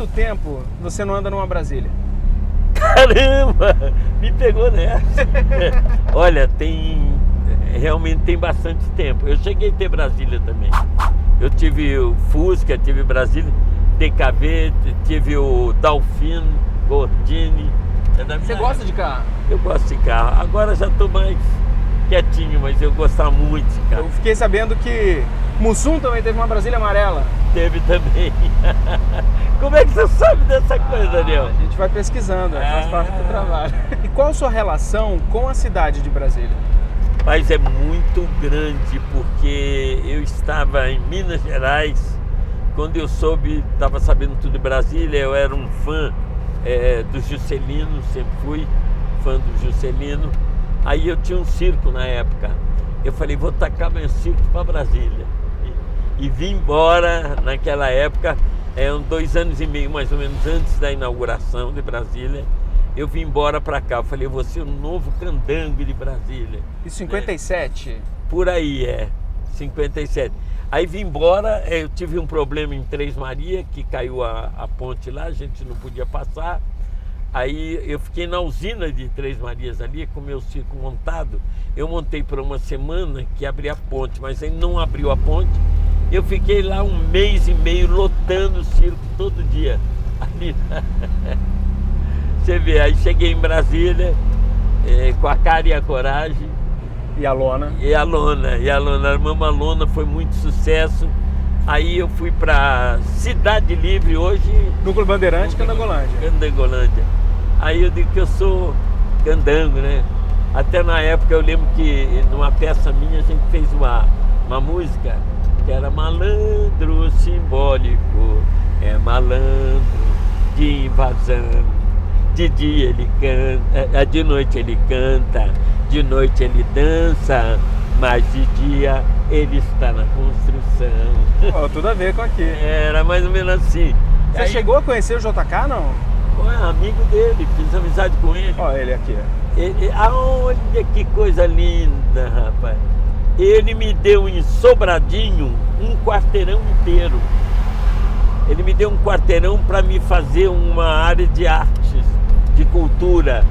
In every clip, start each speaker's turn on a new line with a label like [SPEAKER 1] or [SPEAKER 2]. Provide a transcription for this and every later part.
[SPEAKER 1] quanto tempo você não anda numa Brasília?
[SPEAKER 2] Caramba, me pegou nessa. Olha, realmente tem bastante tempo. Eu cheguei a ter Brasília também. Eu tive o Fusca, tive Brasília, DKV, tive o Dolphin, Gordini.
[SPEAKER 1] Você gosta de carro?
[SPEAKER 2] Eu gosto de carro. Agora já estou mais quietinho, mas eu gostava muito de carro.
[SPEAKER 1] Eu fiquei sabendo que Mussum também teve uma Brasília amarela.
[SPEAKER 2] Teve também. Como é que você sabe dessa coisa, Daniel?
[SPEAKER 1] A gente vai pesquisando, faz parte do trabalho. E qual a sua relação com a cidade de Brasília?
[SPEAKER 2] Mas é muito grande, porque eu estava em Minas Gerais, quando eu estava sabendo tudo de Brasília, eu era um fã do Juscelino, sempre fui fã do Juscelino. Aí eu tinha um circo na época. Eu falei, vou tacar meu circo para Brasília. E vim embora naquela época, 2 anos e meio mais ou menos antes da inauguração de Brasília. Eu vim embora para cá, eu falei, eu vou ser o novo candango de Brasília.
[SPEAKER 1] Em 57?
[SPEAKER 2] Por aí, 57. Aí vim embora, eu tive um problema em Três Marias, que caiu a ponte lá, a gente não podia passar. Aí eu fiquei na usina de Três Marias ali, com o meu circo montado. Eu montei por uma semana que abria a ponte, mas aí não abriu a ponte. Eu fiquei lá 1 mês e meio lotando o circo todo dia. Ali. Você vê, aí cheguei em Brasília com a cara e a coragem.
[SPEAKER 1] E a lona?
[SPEAKER 2] E a lona, armamos uma lona, foi muito sucesso. Aí eu fui para Cidade Livre hoje.
[SPEAKER 1] Núcleo Bandeirante, Candangolândia.
[SPEAKER 2] Candangolândia. Aí eu digo que eu sou candango, né? Até na época eu lembro que numa peça minha a gente fez uma música que era malandro simbólico, malandro de invasão. De dia ele canta, de noite ele canta, de noite ele dança, mas de dia ele está na construção.
[SPEAKER 1] Tudo a ver com aqui.
[SPEAKER 2] Era mais ou menos assim.
[SPEAKER 1] Você chegou a conhecer o JK, não?
[SPEAKER 2] Amigo dele, fiz amizade com ele.
[SPEAKER 1] Olha ele aqui.
[SPEAKER 2] Olha que coisa linda, rapaz. Ele me deu em Sobradinho um quarteirão inteiro. Ele me deu um quarteirão para me fazer uma área de artes, de cultura.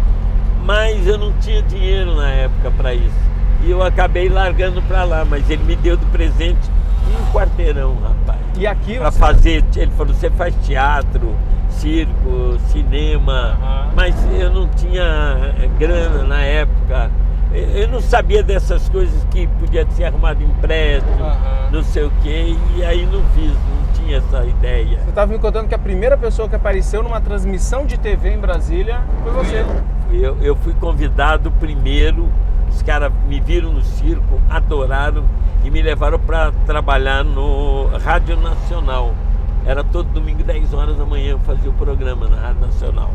[SPEAKER 2] Mas eu não tinha dinheiro na época para isso. E eu acabei largando para lá, mas ele me deu de presente um quarteirão, rapaz.
[SPEAKER 1] E aqui
[SPEAKER 2] para fazer, ele falou, você faz teatro, circo, cinema, mas eu não tinha grana na época. Eu não sabia dessas coisas que podia ser arrumado empréstimo, não sei o quê, e aí não fiz, não tinha essa ideia.
[SPEAKER 1] Você estava me contando que a primeira pessoa que apareceu numa transmissão de TV em Brasília foi você.
[SPEAKER 2] Eu fui convidado primeiro, os caras me viram no circo, adoraram e me levaram para trabalhar no Rádio Nacional. Era todo domingo, 10 horas da manhã, eu fazia o programa na Rádio Nacional,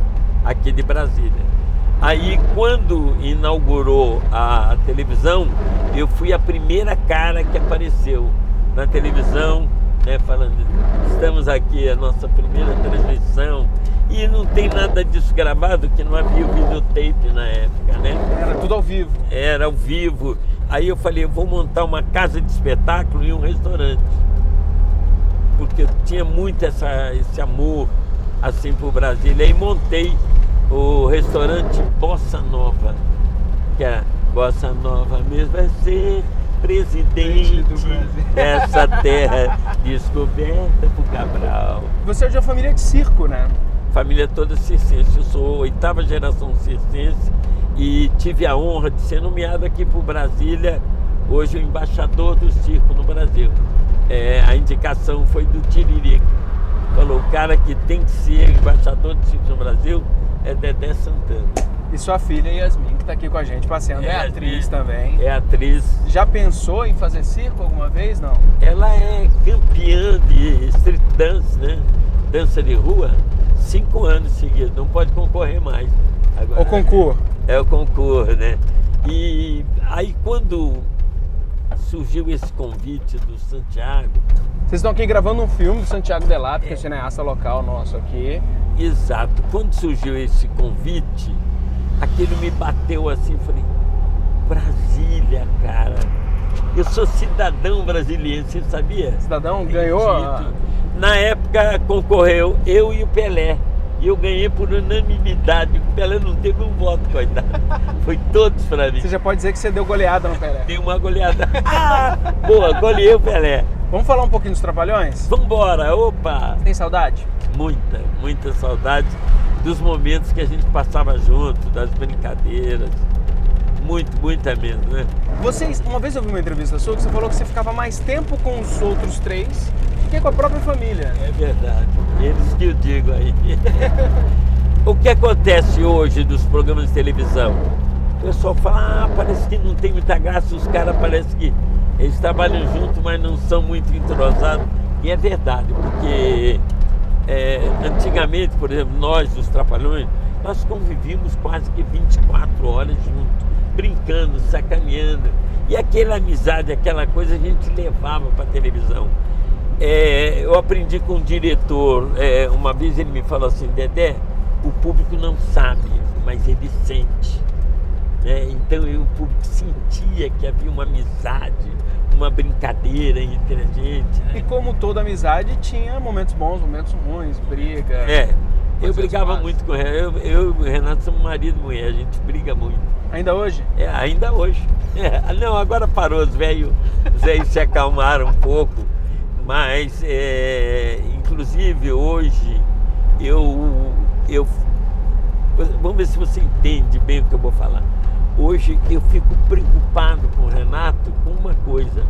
[SPEAKER 2] aqui de Brasília. Aí, quando inaugurou a televisão, eu fui a primeira cara que apareceu na televisão, né, falando, estamos aqui, a nossa primeira transmissão, e não tem nada disso gravado, que não havia o videotape na época, né?
[SPEAKER 1] Era tudo ao vivo.
[SPEAKER 2] Era ao vivo. Aí eu falei, eu vou montar uma casa de espetáculo e um restaurante. Porque eu tinha muito esse amor, assim, por Brasília. Aí montei o restaurante Bossa Nova, que é Bossa Nova mesmo é ser presidente dessa terra descoberta por Cabral.
[SPEAKER 1] Você é de uma família de circo, né?
[SPEAKER 2] Família toda circense. Eu sou 8ª geração circense e tive a honra de ser nomeado aqui por Brasília, hoje o embaixador do circo no Brasil. A indicação foi do Tiririca. Falou, o cara que tem que ser embaixador do circo no Brasil é Dedé Santana.
[SPEAKER 1] E sua filha Yasmin, que está aqui com a gente passeando, é atriz também.
[SPEAKER 2] É atriz.
[SPEAKER 1] Já pensou em fazer circo alguma vez, não?
[SPEAKER 2] Ela é campeã de street dance, né? Dança de rua, 5 anos seguidos, não pode concorrer mais. Agora,
[SPEAKER 1] o concurso?
[SPEAKER 2] É o concurso, né? E aí quando surgiu esse convite do Santiago...
[SPEAKER 1] Vocês estão aqui gravando um filme do Santiago Delato, que é cineasta local nosso aqui.
[SPEAKER 2] Exato. Quando surgiu esse convite, aquilo me bateu assim, falei, Brasília, cara. Eu sou cidadão brasiliense, você sabia?
[SPEAKER 1] Cidadão? Ganhou?
[SPEAKER 2] Na época concorreu eu e o Pelé. E eu ganhei por unanimidade. O Pelé não teve um voto, coitado. Foi todos para mim.
[SPEAKER 1] Você já pode dizer que você deu goleada no Pelé.
[SPEAKER 2] Dei uma goleada. Boa, goleei o Pelé.
[SPEAKER 1] Vamos falar um pouquinho dos Trapalhões?
[SPEAKER 2] Vambora, opa!
[SPEAKER 1] Tem saudade?
[SPEAKER 2] Muita saudade dos momentos que a gente passava junto, das brincadeiras. Muita mesmo, né?
[SPEAKER 1] Uma vez eu vi uma entrevista sua que você falou que você ficava mais tempo com os outros três do que com a própria família.
[SPEAKER 2] É verdade, eles que eu digo aí. O que acontece hoje dos programas de televisão? O pessoal fala, parece que não tem muita graça, os caras parecem que eles trabalham juntos, mas não são muito entrosados. E é verdade, porque antigamente, por exemplo, nós, os Trapalhões, nós convivíamos quase que 24 horas juntos, brincando, sacaneando. E aquela amizade, aquela coisa a gente levava para a televisão. Eu aprendi com um diretor, uma vez ele me falou assim, Dedé, o público não sabe, mas ele sente. Então o público sentia que havia uma amizade, uma brincadeira entre a gente.
[SPEAKER 1] E como toda amizade, tinha momentos bons, momentos ruins, briga.
[SPEAKER 2] Eu brigava muito com o Renato. Eu e o Renato somos marido e mulher, a gente briga muito.
[SPEAKER 1] Ainda hoje?
[SPEAKER 2] Ainda hoje. Não, agora parou, os velhos se acalmaram um pouco. Mas, inclusive, hoje, vamos ver se você entende bem o que eu vou falar. Hoje eu fico preocupado com o Renato com uma coisa,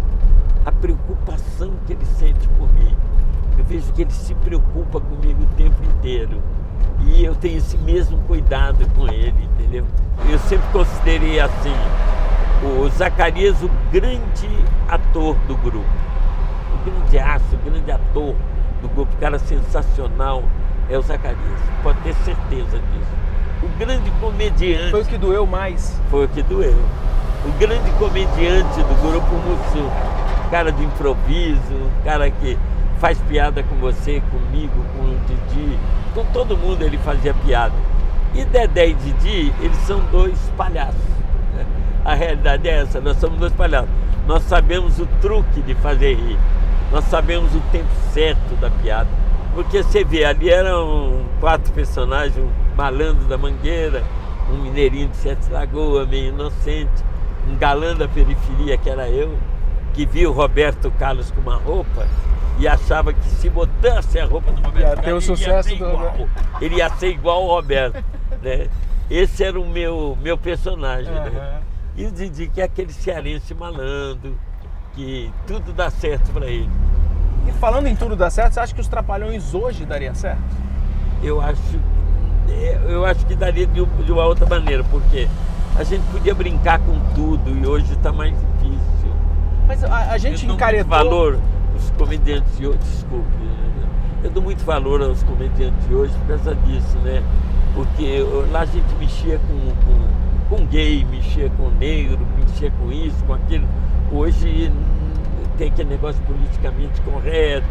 [SPEAKER 2] a preocupação que ele sente por mim. Eu vejo que ele se preocupa comigo o tempo inteiro. E eu tenho esse mesmo cuidado com ele, entendeu? Eu sempre considerei assim, o Zacarias o grande ator do grupo. O grande astro, o grande ator do grupo, o cara sensacional é o Zacarias, pode ter certeza disso. O grande comediante...
[SPEAKER 1] Foi o que doeu mais?
[SPEAKER 2] Foi o que doeu. O grande comediante do grupo Mussum, cara de improviso, cara que faz piada com você, comigo, com o Didi, com todo mundo ele fazia piada. E Dedé e Didi, eles são dois palhaços. A realidade é essa, nós somos dois palhaços. Nós sabemos o truque de fazer rir. Nós sabemos o tempo certo da piada. Porque você vê, ali eram 4 personagens, um malandro da Mangueira, um mineirinho de Sete Lagoas, meio inocente, um galã da periferia, que era eu, que via o Roberto Carlos com uma roupa e achava que se botasse a roupa do Roberto Carlos, ele ia ser igual ao Roberto. Né? Esse era o meu personagem. Né? E o Didi, que é aquele cearense malandro, que tudo dá certo para ele.
[SPEAKER 1] E falando em tudo dar certo, você acha que os Trapalhões hoje daria certo?
[SPEAKER 2] Eu acho que daria de uma outra maneira, porque a gente podia brincar com tudo e hoje está mais difícil.
[SPEAKER 1] Mas a gente encaretou...
[SPEAKER 2] Eu dou muito valor aos comediantes de hoje, desculpe. Eu dou muito valor aos comediantes de hoje por causa disso, né? Porque lá a gente mexia com gay, mexia com negro, mexia com isso, com aquilo. Hoje tem aquele negócio politicamente correto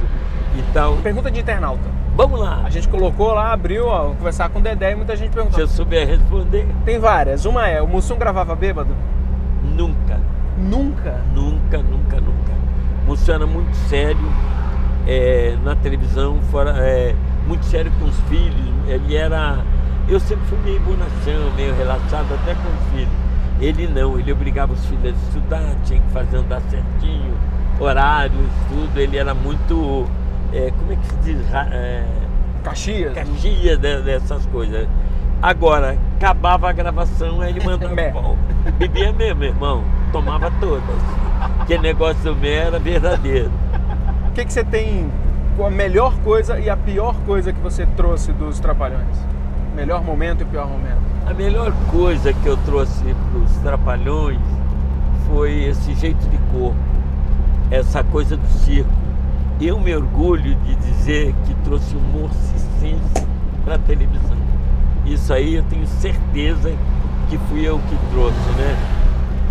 [SPEAKER 2] e tal.
[SPEAKER 1] Pergunta de internauta.
[SPEAKER 2] Vamos lá.
[SPEAKER 1] A gente colocou lá, abriu, conversar com o Dedé e muita gente perguntou.
[SPEAKER 2] Se eu souber responder.
[SPEAKER 1] Tem várias. Uma é, o Mussum gravava bêbado?
[SPEAKER 2] Nunca.
[SPEAKER 1] Nunca?
[SPEAKER 2] Nunca. Mussum era muito sério na televisão, muito sério com os filhos. Ele era... Eu sempre fui meio bonachão, meio relaxado até com os filhos. Ele não, ele obrigava os filhos a estudar, tinha que fazer andar certinho, horários, tudo. Ele era muito, como é que se diz?
[SPEAKER 1] Caxias
[SPEAKER 2] dessas coisas. Agora, acabava a gravação, aí ele mandava pau. Bebia mesmo, irmão, tomava todas. Porque negócio do mé era verdadeiro.
[SPEAKER 1] O que você tem, a melhor coisa e a pior coisa que você trouxe dos Trapalhões? Melhor momento e pior momento?
[SPEAKER 2] A melhor coisa que eu trouxe para os Trapalhões foi esse jeito de corpo, essa coisa do circo. Eu me orgulho de dizer que trouxe humor circense para a televisão. Isso aí eu tenho certeza que fui eu que trouxe, né?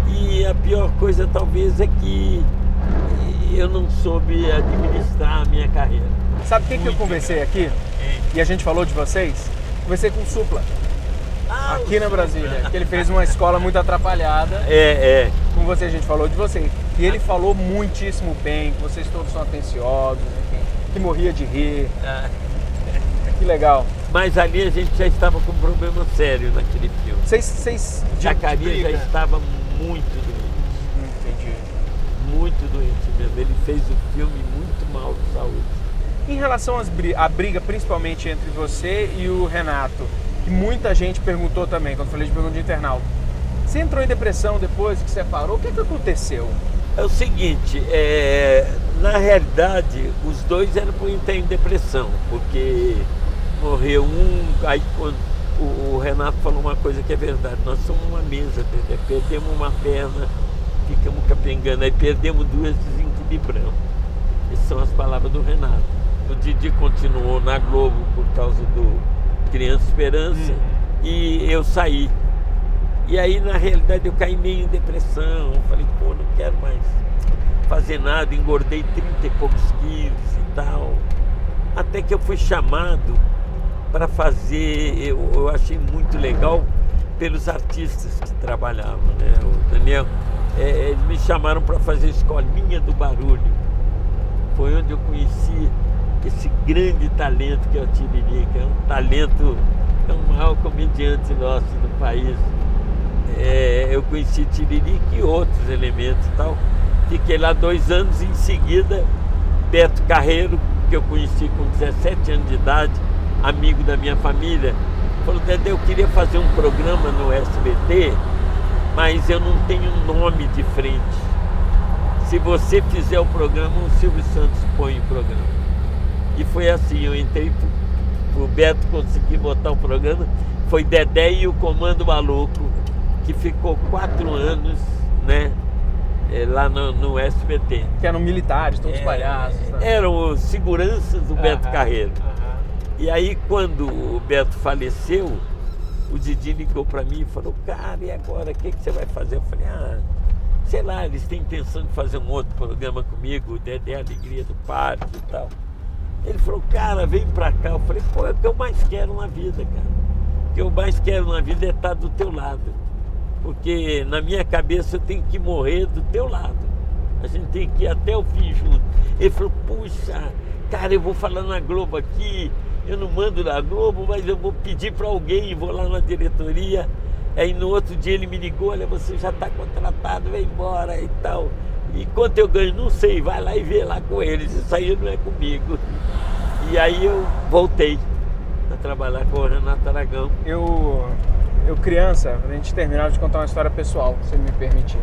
[SPEAKER 2] E a pior coisa talvez é que eu não soube administrar a minha carreira.
[SPEAKER 1] Sabe quem que eu conversei aqui? E a gente falou de vocês? Conversei com o Supla. Aqui na Brasília, que ele fez uma escola muito atrapalhada. Com você, a gente falou de vocês. E ele falou muitíssimo bem, que vocês todos são atenciosos, enfim. que morria de rir. Que legal.
[SPEAKER 2] Mas ali a gente já estava com um problema sério naquele filme.
[SPEAKER 1] Vocês
[SPEAKER 2] Zacarias já estava muito doente.
[SPEAKER 1] Entendi.
[SPEAKER 2] Muito doente mesmo. Ele fez o filme muito mal de saúde.
[SPEAKER 1] Em relação à briga, principalmente entre você e o Renato, que muita gente perguntou também, quando eu falei de pergunta de internauta, você entrou em depressão depois que separou? O que aconteceu?
[SPEAKER 2] É o seguinte, na realidade, os dois eram para entrar em depressão, porque morreu um, aí quando o Renato falou uma coisa que é verdade, nós somos uma mesa, entendeu? Perdemos uma perna, ficamos capengando, aí perdemos duas, desequilibramos. Essas são as palavras do Renato. O Didi continuou na Globo por causa do Criança Esperança e eu saí. E aí, na realidade, eu caí meio em depressão. Falei, pô, não quero mais fazer nada. Engordei 30 e poucos quilos e tal. Até que eu fui chamado para fazer, eu achei muito legal pelos artistas que trabalhavam, né? O Daniel, eles me chamaram para fazer a Escolinha do Barulho. Foi onde eu conheci esse grande talento que é o Tiririca. É um talento, é um maior comediante nosso do país. Eu conheci Tiririca e outros elementos e tal. Fiquei lá 2 anos, em seguida Beto Carreiro, que eu conheci com 17 anos de idade, amigo da minha família, falou, Dedé, eu queria fazer um programa no SBT, mas eu não tenho nome de frente. Se você fizer o programa, o Silvio Santos põe o programa. E foi assim, eu entrei pro Beto conseguir botar o programa, foi Dedé e o Comando Maluco, que ficou 4 anos, né, lá no SBT.
[SPEAKER 1] Que eram militares, todos palhaços. Né?
[SPEAKER 2] Eram os seguranças do Beto Carreiro. E aí, quando o Beto faleceu, o Didi ligou para mim e falou, cara, e agora, o que você vai fazer? Eu falei, sei lá, eles têm intenção de fazer um outro programa comigo, o Dedé Alegria do Parque e tal. Ele falou, cara, vem pra cá. Eu falei, pô, é o que eu mais quero na vida, cara. O que eu mais quero na vida é estar do teu lado. Porque na minha cabeça eu tenho que morrer do teu lado. A gente tem que ir até o fim junto. Ele falou, puxa, cara, eu vou falar na Globo aqui, eu não mando na Globo, mas eu vou pedir para alguém, vou lá na diretoria. Aí no outro dia ele me ligou, olha, você já está contratado, vem embora e tal. E quanto eu ganho, não sei, vai lá e vê lá com eles, isso aí não é comigo. E aí eu voltei a trabalhar com o Renato Aragão.
[SPEAKER 1] Eu criança, pra gente terminar de contar uma história pessoal, se me permitir.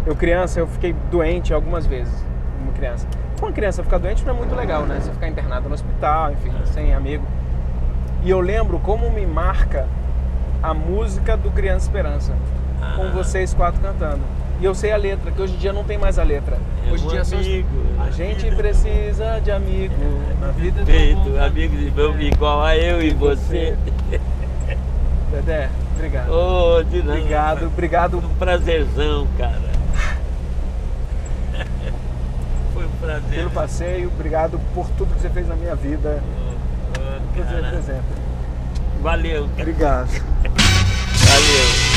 [SPEAKER 1] Eu criança, eu fiquei doente algumas vezes, como criança. Uma criança ficar doente não é muito legal, né? Você ficar internado no hospital, enfim, sem amigo. E eu lembro como me marca a música do Criança Esperança, com vocês 4 cantando. E eu sei a letra, que hoje em dia não tem mais a letra. Hoje em dia a gente precisa de amigo na vida.
[SPEAKER 2] Feito, amigo igual a eu e você.
[SPEAKER 1] Dedé, obrigado.
[SPEAKER 2] Oh, de nada.
[SPEAKER 1] Obrigado.
[SPEAKER 2] Foi um prazerzão, cara. Foi um prazer.
[SPEAKER 1] Pelo passeio, obrigado por tudo que você fez na minha vida. Por você representa.
[SPEAKER 2] Valeu.
[SPEAKER 1] Obrigado.
[SPEAKER 2] Valeu.